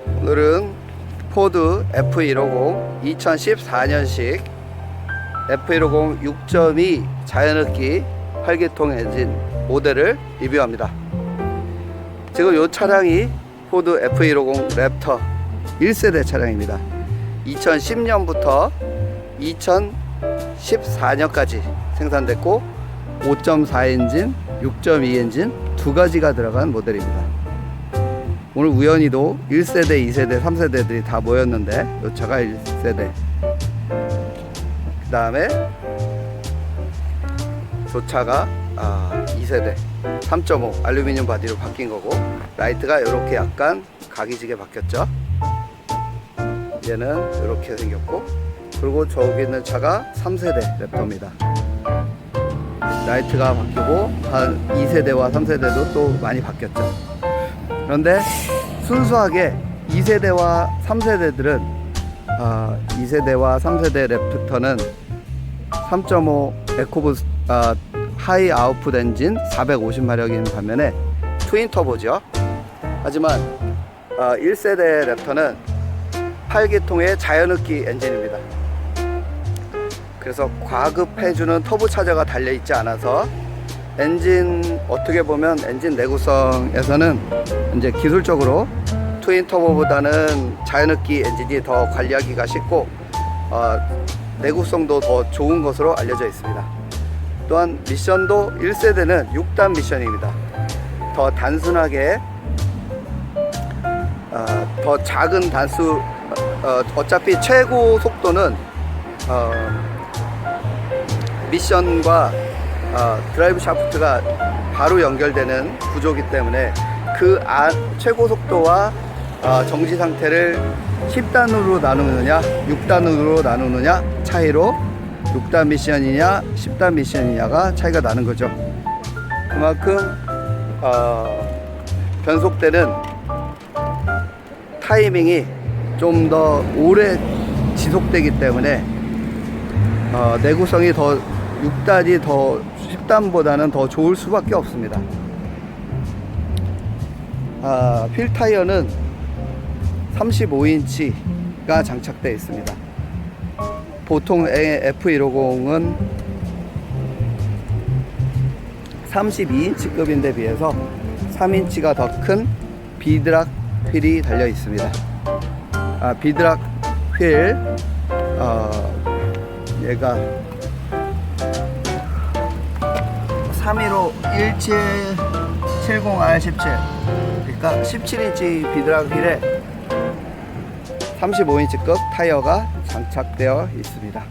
오늘은 포드 F150 2014년식 F150 6.2 자연흡기 8기통 엔진 모델을 리뷰합니다. 지금 이 차량이 포드 F150 랩터 1세대 차량입니다. 2010년부터 2014년까지 생산됐고 5.4 엔진, 6.2 엔진 두 가지가 들어간 모델입니다. 오늘 우연히도 1세대, 2세대, 3세대들이 다 모였는데 이 차가 1세대, 그 다음에 이 차가 2세대 3.5 알루미늄 바디로 바뀐 거고, 라이트가 이렇게 약간 각이지게 바뀌었죠. 얘는 이렇게 생겼고, 그리고 저기 있는 차가 3세대 랩터입니다. 라이트가 바뀌고 한 2세대와 3세대도 또 많이 바뀌었죠. 그런데 순수하게 2세대와 3세대들은 2세대와 3세대 랩터는 3.5 에코부스 하이 아웃풋 엔진 450마력인 반면에 트윈 터보죠. 하지만 1세대 랩터는 8기통의 자연흡기 엔진입니다. 그래서 과급해주는 터보 차저가 달려있지 않아서 엔진, 어떻게 보면 엔진 내구성에서는 이제 기술적으로 트윈 터보보다는 자연흡기 엔진이 더 관리하기가 쉽고 내구성도 더 좋은 것으로 알려져 있습니다. 또한 미션도 1세대는 6단 미션입니다. 더 단순하게 더 작은 단수, 어차피 최고 속도는 미션과 드라이브 샤프트가 바로 연결되는 구조이기 때문에 그 최고 속도와 정지 상태를 10단으로 나누느냐 6단으로 나누느냐 차이로 6단 미션이냐 10단 미션이냐가 차이가 나는 거죠. 그만큼 변속되는 타이밍이 좀 더 오래 지속되기 때문에 내구성이 더 6단이 더 10단보다는 더 좋을 수밖에 없습니다. 휠 타이어는 35인치가 장착되어 있습니다. 보통 F150은 32인치급인데 비해서 3인치가 더 큰 비드락 휠이 달려 있습니다. 비드락 휠, 얘가 315 1770R17, 그러니까 17인치 비드락 휠에 35인치급 타이어가 장착되어 있습니다.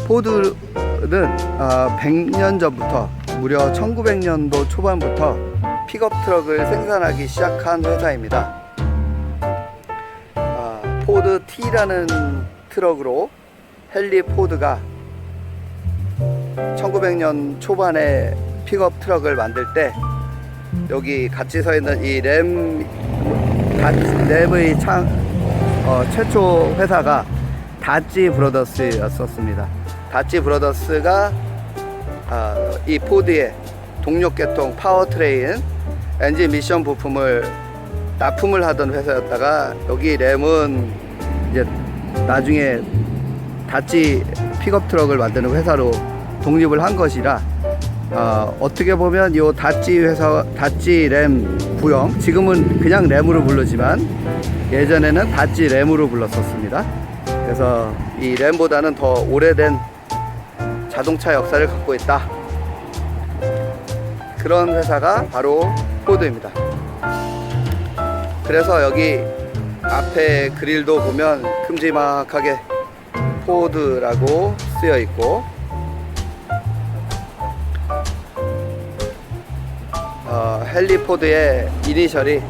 포드는 100년 전부터, 무려 1900년도 초반부터 픽업 트럭을 생산하기 시작한 회사입니다. 포드 T라는 트럭으로 헨리 포드가 1900년 초반에 픽업 트럭을 만들 때 여기 같이 서 있는 이 램의 최초 회사가 다지 브로더스였었습니다. 다지 브로더스가 이 포드의 동력계통 파워트레인 엔진 미션 부품을 납품을 하던 회사였다가, 여기 램은 이제 나중에 다지 픽업 트럭을 만드는 회사로 독립을 한 것이라 어떻게 보면 이 다지 램 구형, 지금은 그냥 램으로 부르지만 예전에는 다지 램으로 불렀었습니다. 그래서 이 램보다는 더 오래된 자동차 역사를 갖고 있다, 그런 회사가 바로 포드입니다. 그래서 여기 앞에 그릴도 보면 큼지막하게 포드라고 쓰여 있고, 헨리 포드의 이니셜이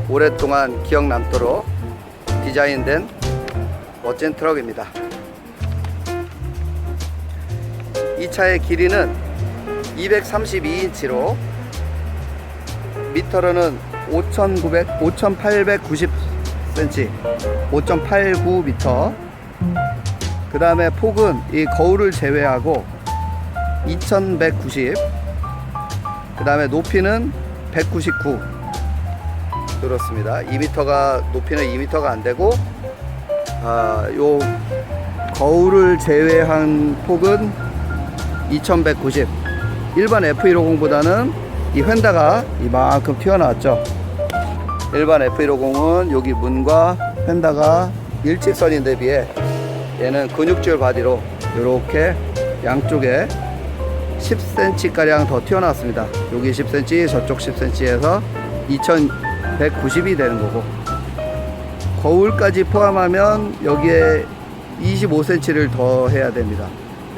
오랫동안 기억 남도록 디자인된 멋진 트럭입니다. 이 차의 길이는 232인치로 미터로는 5890cm, 5.89m. 그 다음에 폭은 이 거울을 제외하고 2190, 그 다음에 높이는 199. 그렇습니다. 2m가 높이는 2m가 안되고, 요 거울을 제외한 폭은 2190. 일반 F150보다는 이 휀다가 이만큼 튀어나왔죠. 일반 F150은 여기 문과 휀다가 일직선인데 비해 얘는 근육질 바디로 이렇게 양쪽에 10cm 가량 더 튀어나왔습니다. 여기 10cm, 저쪽 10cm에서 2190이 되는 거고, 거울까지 포함하면 여기에 25cm를 더 해야 됩니다.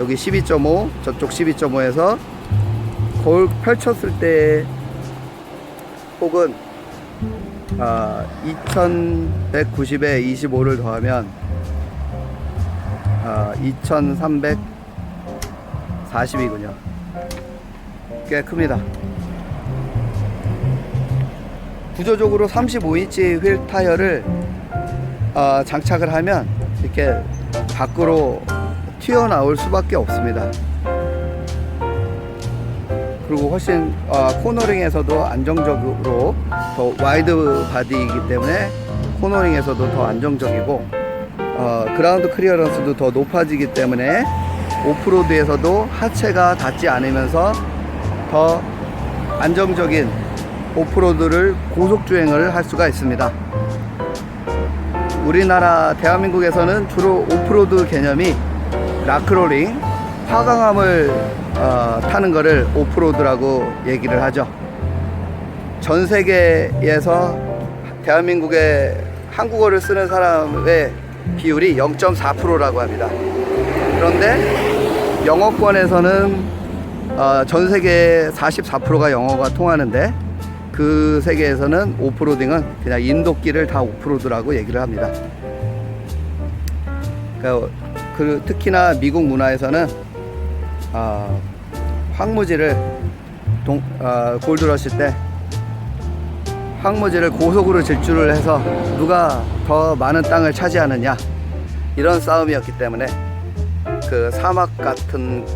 여기 12.5, 저쪽 12.5에서 거울 펼쳤을 때 폭은 2190에 25를 더하면 2340이군요. 꽤 큽니다. 구조적으로 35인치 휠 타이어를 장착을 하면 이렇게 밖으로 튀어나올 수밖에 없습니다. 그리고 훨씬 코너링에서도 안정적으로 더 와이드 바디이기 때문에 코너링에서도 더 안정적이고, 그라운드 클리어런스도 더 높아지기 때문에 오프로드에서도 하체가 닿지 않으면서 더 안정적인 오프로드를 고속주행을 할 수가 있습니다. 우리나라 대한민국에서는 주로 오프로드 개념이 락크롤링, 화강암을 타는 거를 오프로드라고 얘기를 하죠. 전 세계에서 대한민국의 한국어를 쓰는 사람의 비율이 0.4%라고 합니다. 그런데 영어권에서는 전 세계 44%가 영어가 통하는데, 그 세계에서는 오프로딩은 그냥 인도길을 다 오프로드라고 얘기를 합니다. 특히나 미국 문화에서는 황무지를 골드러시 때 황무지를 고속으로 질주를 해서 누가 더 많은 땅을 차지하느냐, 이런 싸움이었기 때문에 그 사막 같은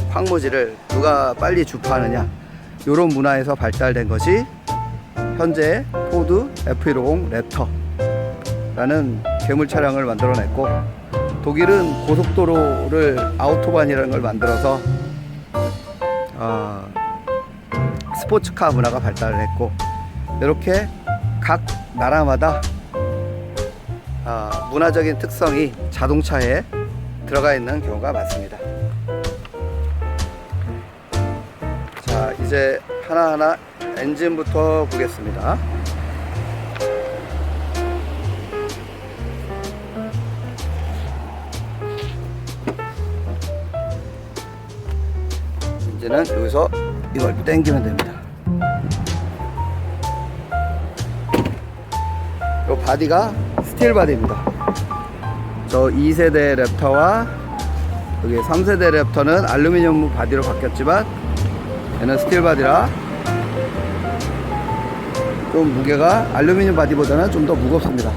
황무지를 누가 빨리 주파하느냐, 이런 문화에서 발달된 것이 현재 포드 F150 랩터라는 괴물 차량을 만들어냈고, 독일은 고속도로를 아우토반이라는 걸 만들어서 스포츠카 문화가 발달을 했고, 이렇게 각 나라마다 문화적인 특성이 자동차에 들어가 있는 경우가 많습니다. 자, 이제 하나하나 엔진부터 보겠습니다. 엔진은 여기서 이걸 당기면 됩니다. 이 바디가 스틸 바디입니다. 저 2세대 랩터와 여기 3세대 랩터는 알루미늄 바디로 바뀌었지만, 얘는 스틸 바디라 좀 무게가 알루미늄 바디보다는 좀 더 무겁습니다.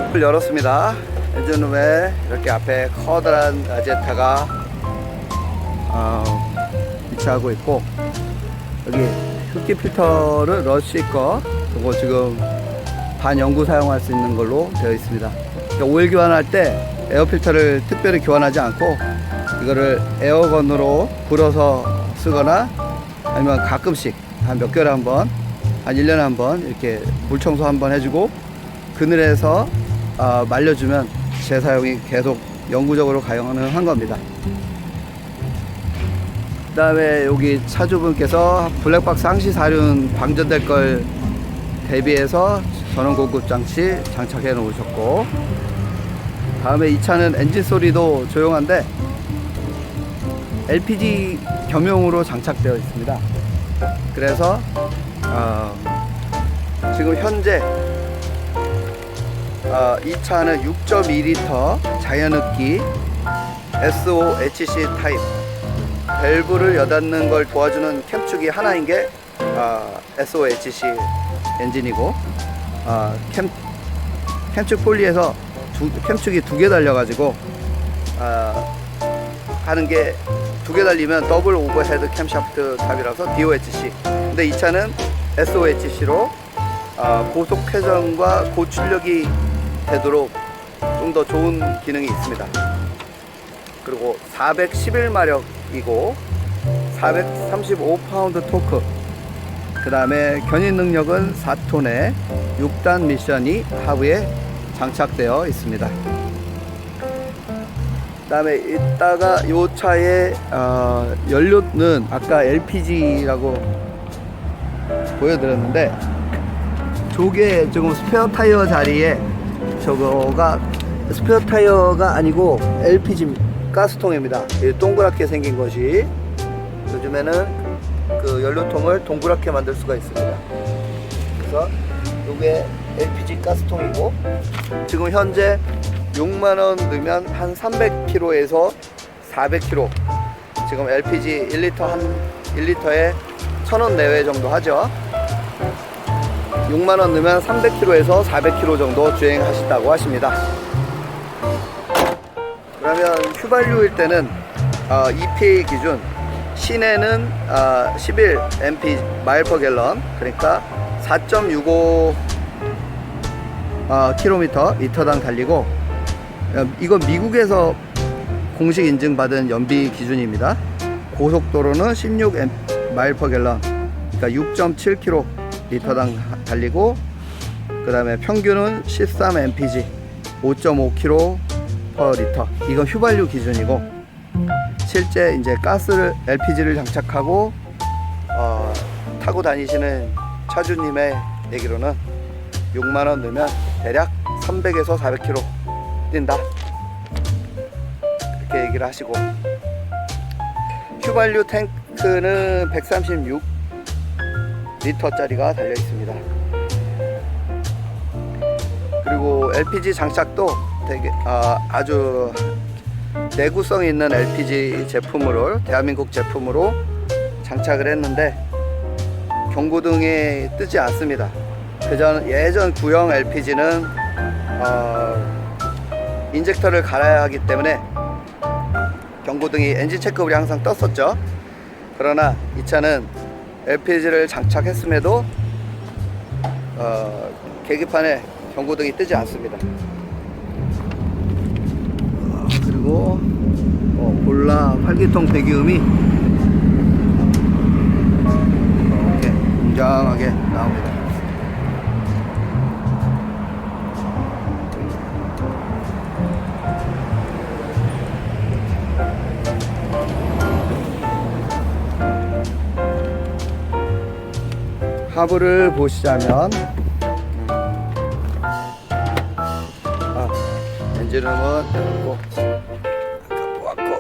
문을 열었습니다. 엔진룸에 이렇게 앞에 커다란 아제타가 위치하고 있고, 여기 흡기 필터를 러쉬 거, 이거 지금 반영구 사용할 수 있는 걸로 되어 있습니다. 그러니까 오일 교환할 때 에어 필터를 특별히 교환하지 않고 이거를 에어건으로 불어서 쓰거나, 아니면 가끔씩 한 몇 개월에 한 번, 한 1년에 한 번 이렇게 물 청소 한번 해주고 그늘에서 말려주면 재사용이 계속 영구적으로 가능한 겁니다. 그 다음에 여기 차주분께서 블랙박스 항시 사륜 방전될 걸 대비해서 전원 공급 장치 장착해 놓으셨고, 다음에 이 차는 엔진 소리도 조용한데 LPG 겸용으로 장착되어 있습니다. 그래서 지금 현재 이 차는 6.2L 자연흡기 SOHC 타입, 밸브를 여닫는 걸 도와주는 캠축이 하나인 게 SOHC 엔진이고, 캠축 폴리에서 캠축이 두 개 달려가지고 하는 게 두 개 달리면 더블 오버헤드 캠샤프트 탑이라서 DOHC. 근데 이 차는 SOHC로 고속 회전과 고출력이 되도록 좀 더 좋은 기능이 있습니다. 그리고 411마력이고 435파운드 토크, 그 다음에 견인 능력은 4톤의 6단 미션이 하부에 장착되어 있습니다. 그 다음에 이따가 이 차의 연료는 아까 LPG라고 보여드렸는데, 저게 지금 스페어 타이어 자리에 저거가 스페어 타이어가 아니고 LPG 가스통입니다. 동그랗게 생긴 것이, 요즘에는 그 연료통을 동그랗게 만들 수가 있습니다. 그래서 이게 LPG 가스통이고, 지금 현재 6만원 넣으면 한 300km에서 400km, 지금 LPG 1리터에 1000원 내외 정도 하죠. 6만원 넣으면 300km에서 400km 정도 주행하신다고 하십니다. 그러면 휘발유일 때는 EPA 기준 시내는 11 MP 마일 퍼 갤런, 그러니까 4.65 킬로미터 리터당 달리고, 이건 미국에서 공식 인증받은 연비 기준입니다. 고속도로는 16 마일 퍼 갤런, 그러니까 6.7 킬로 리터당 달리고, 그 다음에 평균은 13 mpg 5.5 킬로 퍼 리터. 이건 휘발유 기준이고, 실제 이제 가스를 LPG를 장착하고 타고 다니시는 차주님의 얘기로는 6만원 넣으면 대략 300에서 400km 뛴다, 그렇게 얘기를 하시고, 휘발유 탱크는 136리터짜리가 달려 있습니다. 그리고 LPG 장착도 되게 아주 내구성 있는 LPG 제품으로, 대한민국 제품으로 장착을 했는데 경고등이 뜨지 않습니다. 예전 구형 LPG는 인젝터를 갈아야 하기 때문에 경고등이 엔진 체크불이 항상 떴었죠. 그러나 이 차는 LPG를 장착했음에도 계기판에 경고등이 뜨지 않습니다. 그리고 볼라 8기통 배기음이 이렇게 웅장하게 나옵니다. 하부를 보시자면 엔진룸은 있고, 보았고,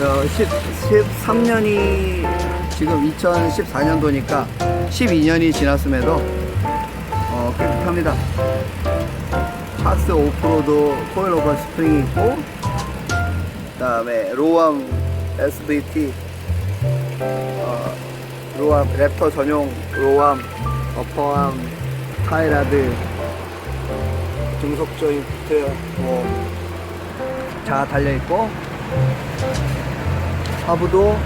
어, 13년이 지금 2014년도니까 12년이 지났음에도 깨끗합니다. 파스 오프로드 코일오버 스프링이 있고, 그 다음에 로암 SVT 로암 랩터 전용 로암, 어퍼암, 타이라드, 중속 조인트 다 달려있고, 하부도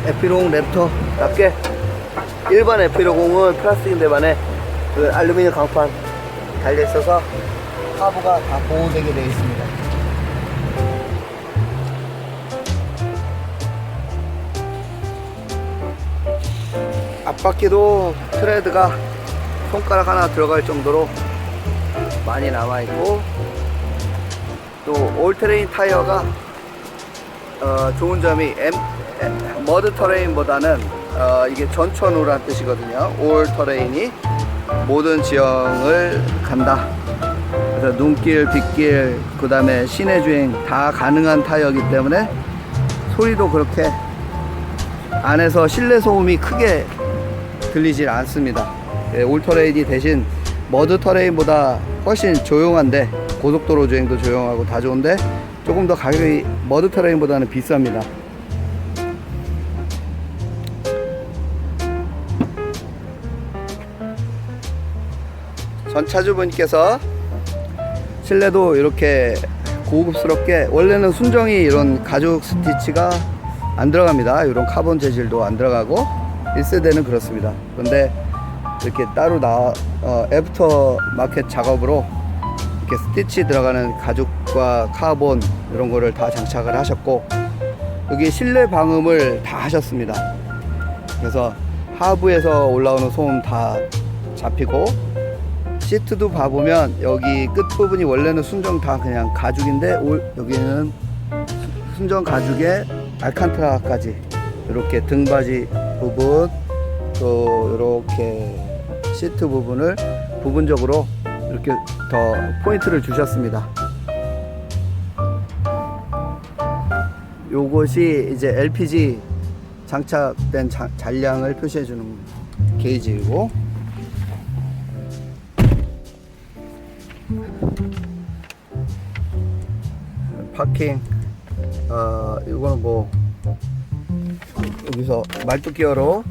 에피롱 랩터답게, 일반 에피롱은 플라스틱인데 반해 그 알루미늄 강판 달려있어서 하부가 다 보호되게 되어 있습니다. 앞바퀴도 트레드가 손가락 하나 들어갈 정도로 많이 남아있고, 또 올테레인 타이어가 좋은 점이 머드 터레인보다는 이게 전천후란 뜻이거든요. 올 터레인이 모든 지형을 간다. 그래서 눈길, 빗길, 그 다음에 시내 주행 다 가능한 타이어이기 때문에 소리도 그렇게 안에서 실내 소음이 크게 들리질 않습니다. 올 터레인이 대신 머드 터레인보다 훨씬 조용한데, 고속도로 주행도 조용하고 다 좋은데 조금 더 가격이 머드 터레인보다는 비쌉니다. 전 차주분께서 실내도 이렇게 고급스럽게, 원래는 순정이 이런 가죽 스티치가 안 들어갑니다. 이런 카본 재질도 안 들어가고 1세대는 그렇습니다. 그런데 이렇게 따로 애프터 마켓 작업으로 이렇게 스티치 들어가는 가죽과 카본 이런 거를 다 장착을 하셨고, 여기 실내 방음을 다 하셨습니다. 그래서 하부에서 올라오는 소음 다 잡히고, 시트도 봐보면 여기 끝부분이 원래는 순정 다 그냥 가죽인데 여기는 순정 가죽에 알칸타라까지 이렇게 등받이 부분, 또 이렇게 시트 부분을 부분적으로 이렇게 더 포인트를 주셨습니다. 요것이 이제 LPG 장착된 잔량을 표시해주는 게이지이고, 파킹, 이거는 뭐 여기서 말뚝 기어로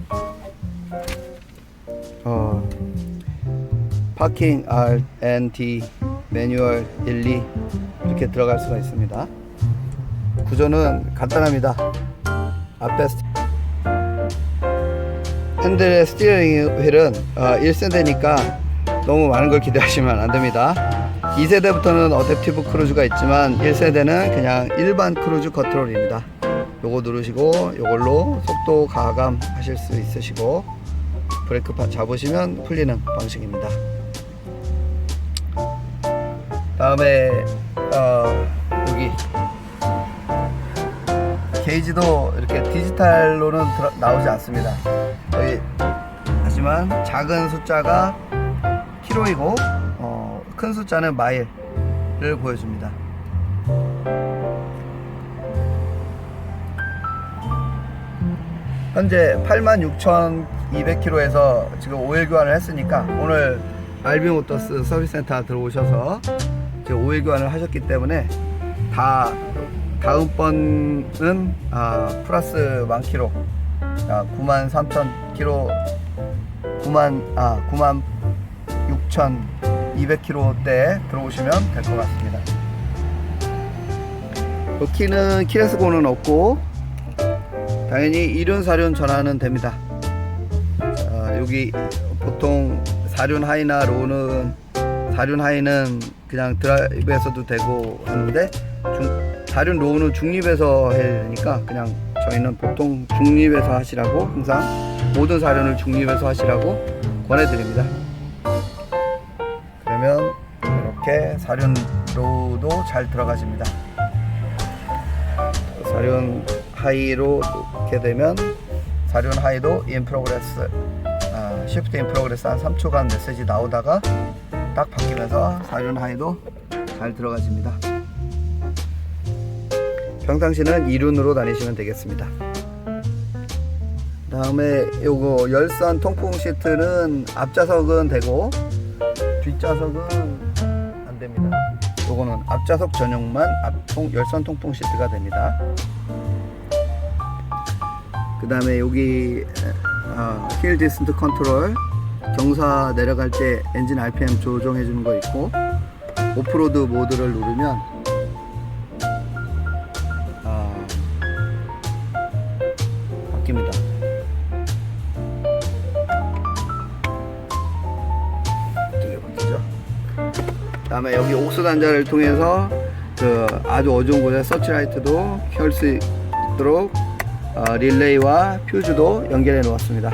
파킹 R&D 매뉴얼 1, 2 이렇게 들어갈 수가 있습니다. 구조는 간단합니다. 앞에 핸들의 스티어링 휠은 1세대니까 너무 많은 걸 기대하시면 안됩니다. 2세대부터는 어댑티브 크루즈가 있지만 1세대는 그냥 일반 크루즈 컨트롤입니다. 요거 누르시고 요걸로 속도 가감 하실 수 있으시고, 브레이크 잡으시면 풀리는 방식입니다. 다음에 여기 게이지도 이렇게 디지털로는 나오지 않습니다. 여기 하지만 작은 숫자가 키로이고 큰 숫자는 마일을 보여줍니다. 현재 86,200km에서 지금 오일 교환을 했으니까, 오늘 RB 모터스 서비스 센터 들어오셔서 오일 교환을 하셨기 때문에 다음번은 플러스 10,000km, 93,000km, 96,200km대 들어오시면 될 것 같습니다. 키는 키레스고는 없고 당연히 2륜 4륜 전환은 됩니다. 여기 보통 4륜 하이나 로우는, 4륜 하이는 그냥 드라이브에서도 되고 하는데 4륜 로우는 중립에서 해야 되니까 그냥 저희는 보통 중립에서 하시라고, 항상 모든 4륜을 중립에서 하시라고 권해드립니다. 그러면 이렇게 4륜 로우도 잘 들어가집니다. 4륜 하이로 놓게 되면 4륜 하이도 인 프로그레스, 시프트 인 프로그레스 한 3초간 메시지 나오다가 딱 바뀌면서 4륜 하이도 잘 들어가집니다. 평상시는 2륜으로 다니시면 되겠습니다. 다음에 요거 열선 통풍 시트는 앞좌석은 되고 뒷좌석은 안 됩니다. 요거는 앞좌석 전용만 열선 통풍 시트가 됩니다. 그 다음에 여기 힐 디스턴트 컨트롤, 경사 내려갈 때 엔진 RPM 조정해 주는 거 있고, 오프로드 모드를 누르면 바뀝니다. 어떻게 바뀌죠? 그 다음에 여기 옥수 단자를 통해서 아주 어두운 곳에 서치라이트도 켤 수 있도록 릴레이와 퓨즈도 연결해 놓았습니다.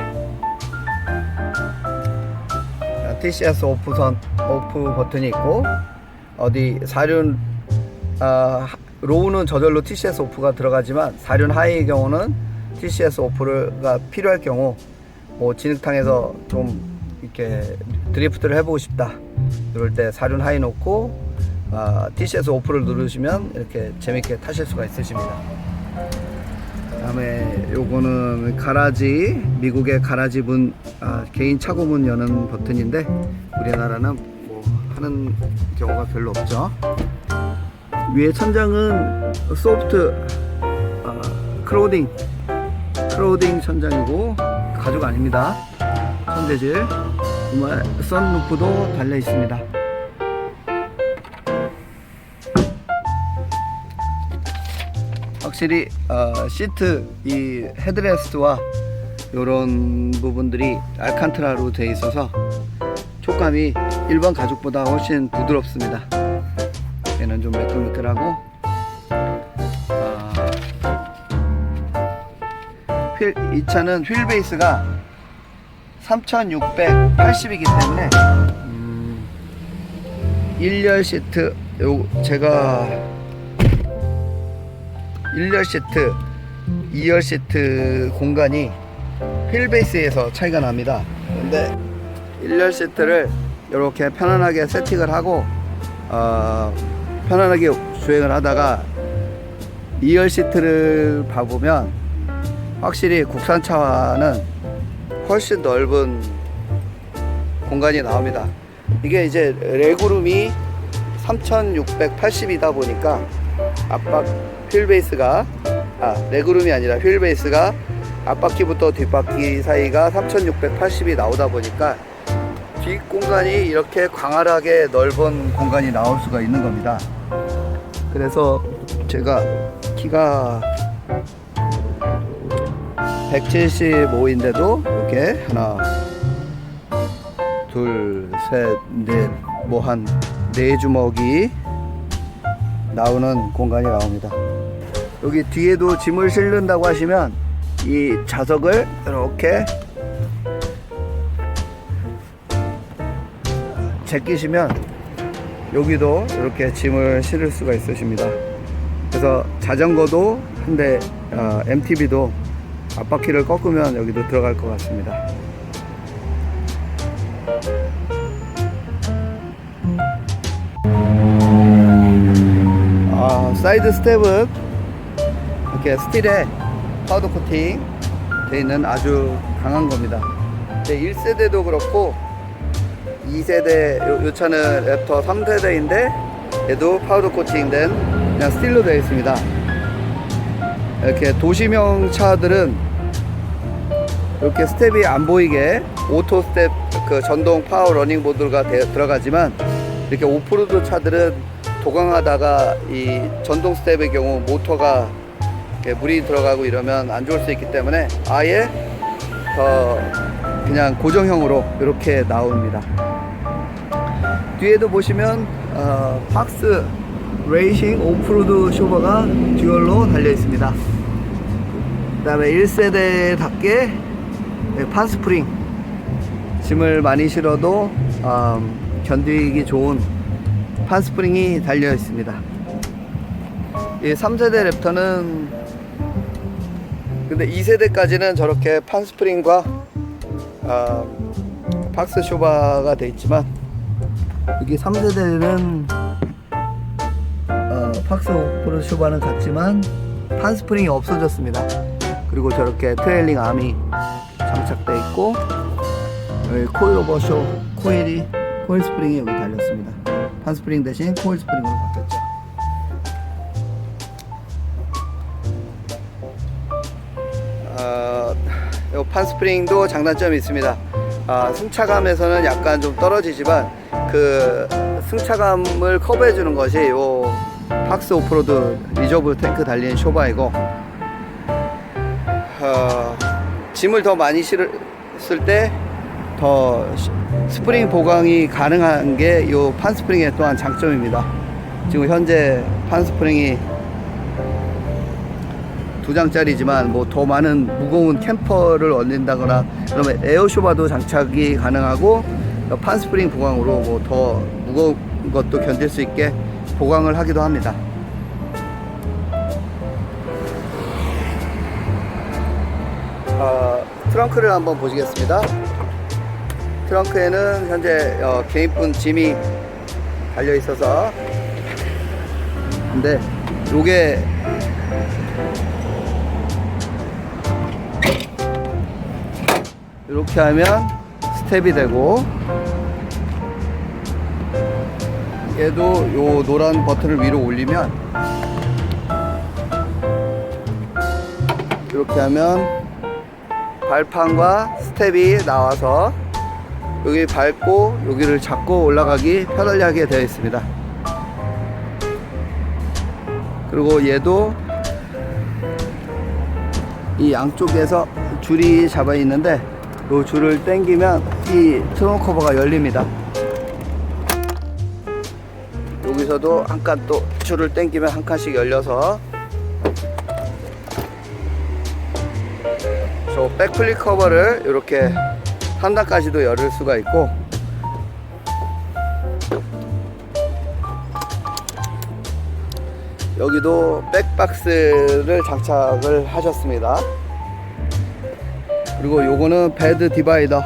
TCS 오프 버튼이 있고, 어디 4륜 로우는 저절로 TCS 오프가 들어가지만 4륜 하이의 경우는 TCS 오프가 필요할 경우, 뭐 진흙탕에서 좀 이렇게 드리프트를 해보고 싶다 이럴 때 4륜 하이 놓고 TCS 오프를 누르시면 이렇게 재밌게 타실 수가 있으십니다. 다음에 요거는 가라지, 미국의 가라지 문, 개인 차고문 여는 버튼인데 우리나라는 뭐 하는 경우가 별로 없죠. 위에 천장은 소프트 크로딩 천장이고 가죽 아닙니다. 천재질. 선루프도 달려 있습니다. 확실히 시트 이 헤드레스트와 이런 부분들이 알칸트라로 되어 있어서 촉감이 일반 가죽보다 훨씬 부드럽습니다. 얘는 좀 매끌매끌하고 이 차는 휠 베이스가 3680이기 때문에 1열 시트 제가 1열 시트 2열 시트 공간이 휠 베이스에서 차이가 납니다. 근데 1열 시트를 이렇게 편안하게 세팅을 하고 편안하게 주행을 하다가 2열 시트를 봐보면 확실히 국산차와는 훨씬 넓은 공간이 나옵니다. 이게 이제 레그룸이 3680이다 보니까 앞바 휠베이스가 레그룸이 아니라 휠베이스가 앞바퀴부터 뒷바퀴 사이가 3680이 나오다 보니까 뒷공간이 이렇게 광활하게 넓은 공간이 나올 수가 있는 겁니다. 그래서 제가 키가 175인데도 이렇게 하나 둘 셋 넷 뭐 한 4주먹이 나오는 공간이 나옵니다. 여기 뒤에도 짐을 실는다고 하시면 이 좌석을 이렇게 제끼시면 여기도 이렇게 짐을 실을 수가 있으십니다. 그래서 자전거도 한대 MTB도 앞바퀴를 꺾으면 여기도 들어갈 것 같습니다. 사이드 스텝은 이렇게 스틸에 파우더 코팅 되어 있는 아주 강한 겁니다. 1세대도 그렇고 2세대 요 차는 랩터 3세대인데 얘도 파우더 코팅된 그냥 스틸로 되어 있습니다. 이렇게 도시명 차들은 이렇게 스텝이 안 보이게 오토 스텝 그 전동 파워 러닝 보드가 들어가지만 이렇게 오프로드 차들은 도강하다가 이 전동 스텝의 경우 모터가 물이 들어가고 이러면 안 좋을 수 있기 때문에 아예 그냥 고정형으로 이렇게 나옵니다. 뒤에도 보시면 박스 레이싱 오프로드 쇼버가 듀얼로 달려 있습니다. 그 다음에 1세대답게 판스프링 짐을 많이 실어도 견디기 좋은 판스프링이 달려 있습니다. 이 3세대 랩터는 근데 2세대까지는 저렇게 판스프링과 박스 쇼바가 되어 있지만 여기 3세대는 박스 오프로드 쇼바는 같지만 판스프링이 없어졌습니다. 그리고 저렇게 트레일링 아미 장착되어 있고 여기 코일 오버쇼 코일 스프링이 여기 달렸습니다. 판스프링 대신 코일 스프링으로 바뀌었죠. 이 판스프링도 장단점이 있습니다. 승차감에서는 약간 좀 떨어지지만 그 승차감을 커버해 주는 것이 이 박스 오프로드 리저브 탱크 달린 쇼바이고 짐을 더 많이 실을 때 더 스프링 보강이 가능한 게 이 판스프링의 또한 장점입니다. 지금 현재 판스프링이 2장짜리지만 뭐 더 많은 무거운 캠퍼를 얻는다거나 그러면 에어쇼바도 장착이 가능하고 판스프링 보강으로 뭐 더 무거운 것도 견딜 수 있게 보강을 하기도 합니다. 트렁크를 한번 보시겠습니다. 트렁크에는 현재 개인분 짐이 달려 있어서 근데 요게 이렇게 하면 스텝이 되고 얘도 요 노란 버튼을 위로 올리면 이렇게 하면 발판과 스텝이 나와서 여기 밟고 여기를 잡고 올라가기 편하게 되어 있습니다. 그리고 얘도 이 양쪽에서 줄이 잡아 있는데 이 줄을 당기면 이 트렁크 커버가 열립니다. 여기서도 한 칸 또 줄을 당기면 한 칸씩 열려서 저 백플립 커버를 이렇게 3단까지도 열을 수가 있고, 여기도 백박스를 장착을 하셨습니다. 그리고 요거는 베드 디바이더,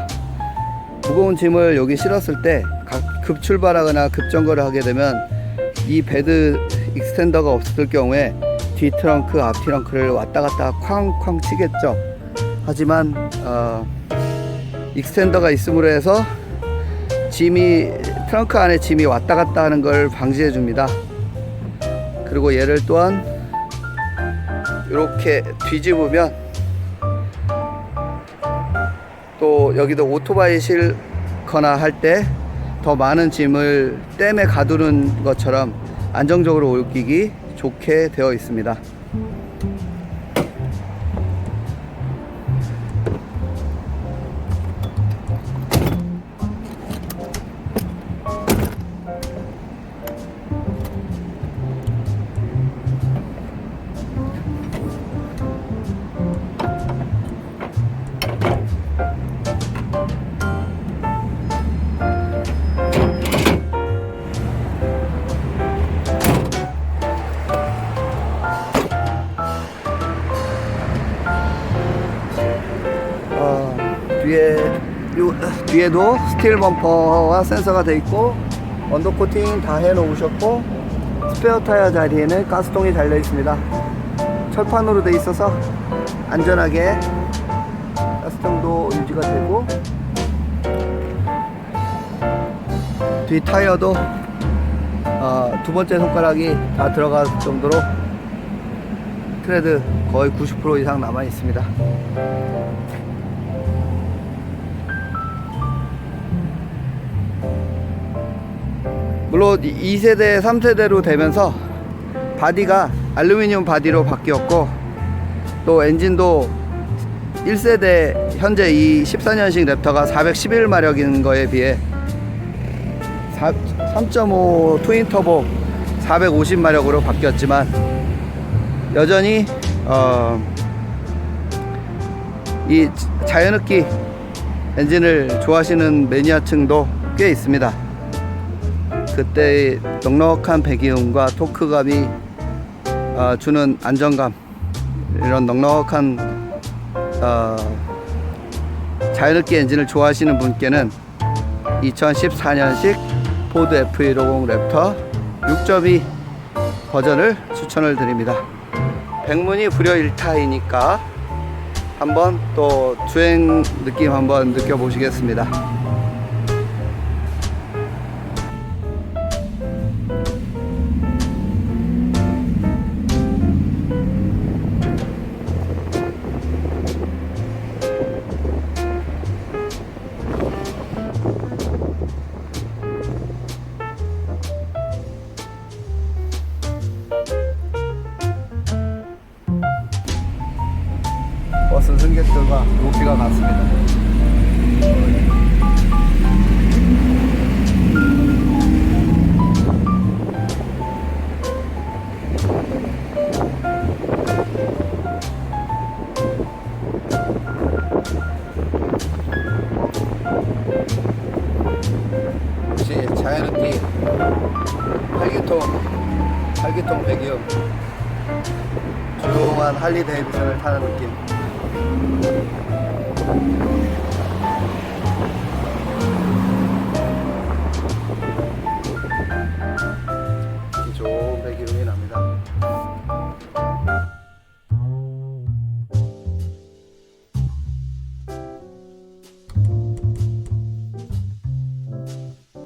무거운 짐을 여기 실었을 때 급출발하거나 급정거를 하게 되면 이 베드 익스텐더가 없을 경우에 뒤 트렁크, 앞 트렁크를 왔다 갔다 쾅쾅 치겠죠. 하지만 익스텐더가 있음으로 해서 트렁크 안에 짐이 왔다 갔다 하는 걸 방지해 줍니다. 그리고 얘를 또한 이렇게 뒤집으면 또 여기도 오토바이 실거나 할 때 더 많은 짐을 댐에 가두는 것처럼 안정적으로 옮기기 좋게 되어 있습니다. 뒤에도 스틸 범퍼와 센서가 되어 있고 언더코팅 다 해 놓으셨고, 스페어 타이어 자리에는 가스통이 달려 있습니다. 철판으로 되어 있어서 안전하게 가스통도 유지가 되고, 뒤 타이어도 두 번째 손가락이 다 들어갈 정도로 트레드 거의 90% 이상 남아 있습니다. 물론 2세대, 3세대로 되면서 바디가 알루미늄 바디로 바뀌었고, 또 엔진도 1세대 현재 이 14년식 랩터가 411마력인 거에 비해 3.5 트윈 터보 450마력으로 바뀌었지만, 여전히 이 자연흡기 엔진을 좋아하시는 매니아층도 꽤 있습니다. 그때의 넉넉한 배기음과 토크감이 주는 안정감, 이런 넉넉한 자연흡기 엔진을 좋아하시는 분께는 2014년식 포드 F150 랩터 6.2 버전을 추천을 드립니다. 백문이 불여일타이니까 한번 또 주행 느낌 한번 느껴보시겠습니다. 버스 승객들과 높이가 같습니다. 역시 자연흡기 활기통 배기음, 조용한 할리 데이비슨을 타는 느낌.